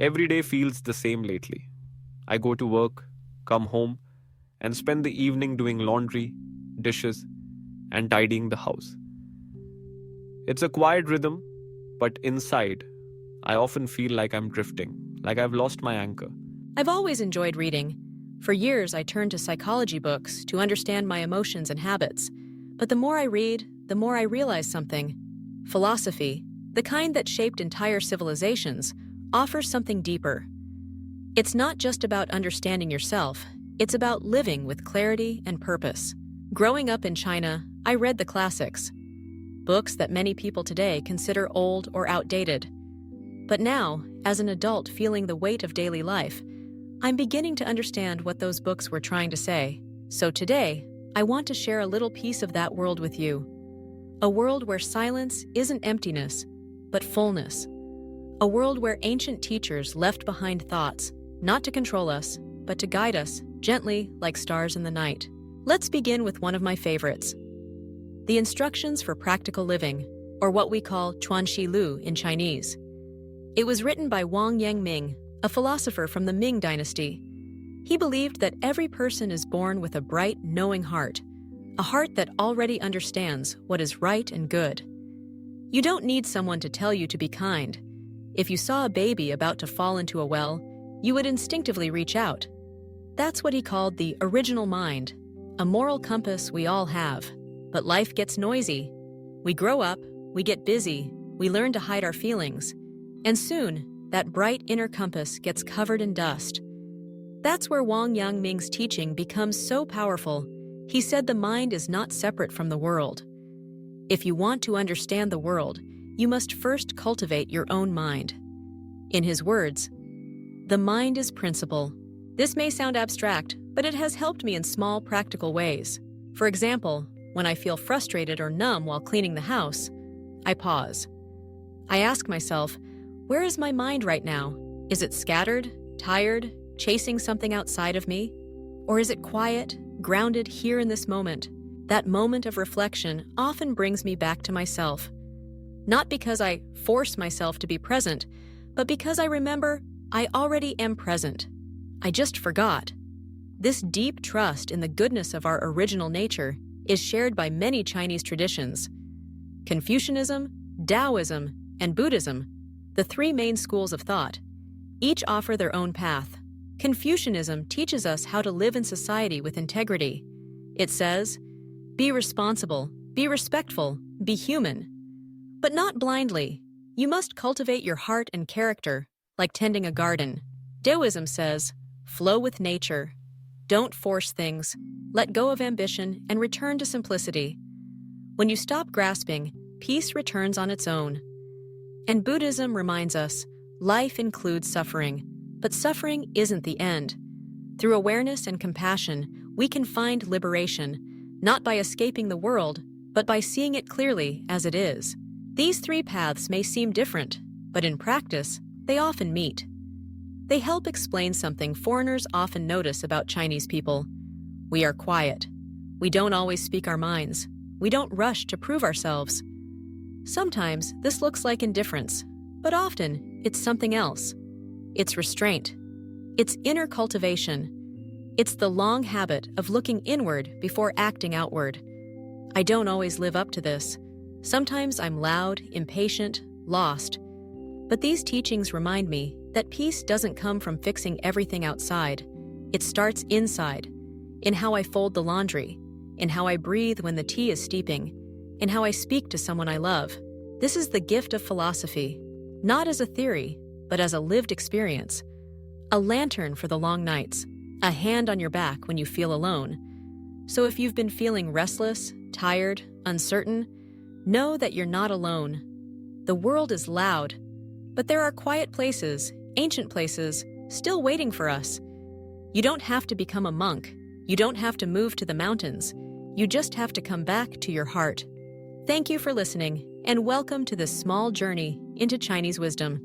Every day feels the same lately. I go to work, come home, and spend the evening doing laundry, dishes, and tidying the house. It's a quiet rhythm, but inside, I often feel like I'm drifting, like I've lost my anchor. I've always enjoyed reading. For years, I turned to psychology books to understand my emotions and habits. But the more I read, the more I realize something. Philosophy, the kind that shaped entire civilizations, offers something deeper. It's not just about understanding yourself, it's about living with clarity and purpose. Growing up in China, I read the classics, books that many people today consider old or outdated. But now, as an adult feeling the weight of daily life, I'm beginning to understand what those books were trying to say. So today, I want to share a little piece of that world with you. A world where silence isn't emptiness, but fullness. A world where ancient teachers left behind thoughts, not to control us, but to guide us gently like stars in the night. Let's begin with one of my favorites. The Instructions for Practical Living, or what we call Chuan in Chinese. It was written by Wang Yangming, a philosopher from the Ming dynasty. He believed that every person is born with a bright, knowing heart, a heart that already understands what is right and good. You don't need someone to tell you to be kind. If you saw a baby about to fall into a well, you would instinctively reach out. That's what he called the original mind, a moral compass we all have. But life gets noisy. We grow up, we get busy, we learn to hide our feelings, and soon, that bright inner compass gets covered in dust. That's where Wang Yangming's teaching becomes so powerful. He said the mind is not separate from the world. If you want to understand the world, you must first cultivate your own mind. In his words, the mind is principle. This may sound abstract, but it has helped me in small, practical ways. For example, when I feel frustrated or numb while cleaning the house, I pause. I ask myself, where is my mind right now? Is it scattered, tired, chasing something outside of me? Or is it quiet, grounded here in this moment? That moment of reflection often brings me back to myself. Not because I force myself to be present, but because I remember I already am present. I just forgot. This deep trust in the goodness of our original nature is shared by many Chinese traditions. Confucianism, Daoism, and Buddhism, the three main schools of thought, each offer their own path. Confucianism teaches us how to live in society with integrity. It says, be responsible, be respectful, be human. But not blindly. You must cultivate your heart and character, like tending a garden. Daoism says, flow with nature. Don't force things. Let go of ambition and return to simplicity. When you stop grasping, peace returns on its own. And Buddhism reminds us, life includes suffering, but suffering isn't the end. Through awareness and compassion, we can find liberation, not by escaping the world, but by seeing it clearly as it is. These three paths may seem different, but in practice, they often meet. They help explain something foreigners often notice about Chinese people. We are quiet. We don't always speak our minds. We don't rush to prove ourselves. Sometimes this looks like indifference, but often it's something else. It's restraint. It's inner cultivation. It's the long habit of looking inward before acting outward. I don't always live up to this. Sometimes I'm loud, impatient, lost. But these teachings remind me that peace doesn't come from fixing everything outside. It starts inside, in how I fold the laundry, in how I breathe when the tea is steeping, in how I speak to someone I love. This is the gift of philosophy, not as a theory, but as a lived experience. A lantern for the long nights, a hand on your back when you feel alone. So if you've been feeling restless, tired, uncertain, know that you're not alone. The world is loud, but there are quiet places, ancient places, still waiting for us. You don't have to become a monk. You don't have to move to the mountains. You just have to come back to your heart. Thank you for listening, and welcome to this small journey into Chinese wisdom.